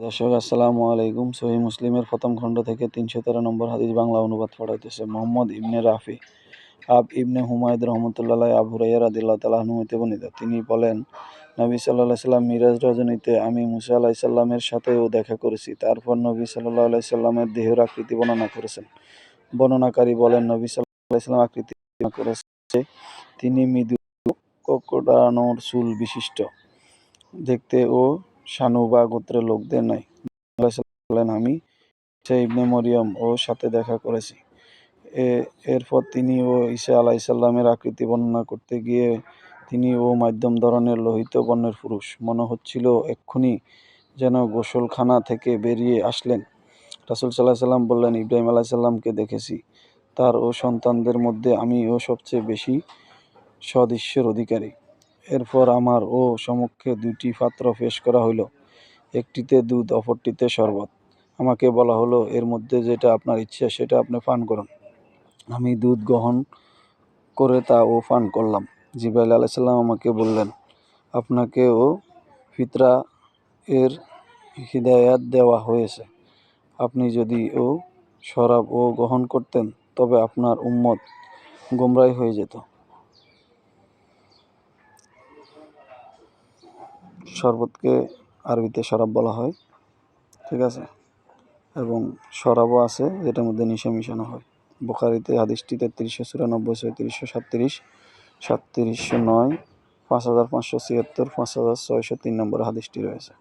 দর্শক আসসালামু আলাইকুম। সহিহ মুসলিমের প্রথম খণ্ড থেকে ৩১৩ নম্বর হাদিস বাংলা অনুবাদ পড়াইতেছে মোহাম্মদ ইবনে রাফি আব ইবনে হুমায়দ রহমতুল্লাহ আবু হুরায়রা রাদিয়াল্লাহু তাআলা আনহু হতে বর্ণিত। তিনি বলেন, নবী সাল্লাল্লাহু আলাইহি সাল্লাম মিরাজ রজনীতে আমি মুসা আলাইহিস সালামের সাথেও দেখা করেছি। তারপর নবী সাল্লাল্লাহু আলাইহি সাল্লামের দেহের আকৃতি বর্ণনা করেছেন। বর্ণনাকারী বলেন, নবী সাল্লাল্লাহু আলাইহি সাল্লাম আকৃতি বর্ণনা করেছে তিনি মৃদু কোকড়ানোর চুল বিশিষ্ট, দেখতে ও শানুবা গোত্রের লোকদের ন্যায়। বলেন, আমি ঈসা ইবনে মরিয়ম ও সাথে দেখা করেছি। এরপর তিনি ও ঈসা আলাইহিসসালামের আকৃতি বর্ণনা করতে গিয়ে তিনি ও মাধ্যম ধরনের লোহিত বর্ণের পুরুষ, মনে হচ্ছিল এক্ষুনি যেন গোসলখানা থেকে বেরিয়ে আসলেন। রাসূল সাল্লাল্লাহু আলাইহি সাল্লাম বললেন, ইব্রাহিম আলাইহিসসালামকে দেখেছি, তার ও সন্তানদের মধ্যে আমি ও সবচেয়ে বেশি সদৃশ্যের অধিকারী। এরপর আমার ও সম্মুখে দুইটি পাত্র পেশ করা হইল, একটিতে দুধ, অপরটিতে শরবত। আমাকে বলা হলো, এর মধ্যে যেটা আপনার ইচ্ছা সেটা আপনি পান করুন। আমি দুধ গ্রহণ করে তা ও পান করলাম। জিবরাইল আলাইহিস সালাম আমাকে বললেন, আপনাকে ও ফিতরা এর হিদায়াত দেওয়া হয়েছে। আপনি যদি ও শরাব ও গ্রহণ করতেন তবে আপনার উম্মত গোমরাহ হয়ে যেত। শরবতকে আরবিতে শরাব বলা হয়, ঠিক আছে, এবং শরাবও আছে যেটার মধ্যে নেশা মিশানো হয়। বুখারীতে হাদিসটি ৩৩৯৪, ৩৬৩৭, ৩৭০৯, ৫৫৭৬, ৫৬০৩ নম্বর হাদিসটি রয়েছে।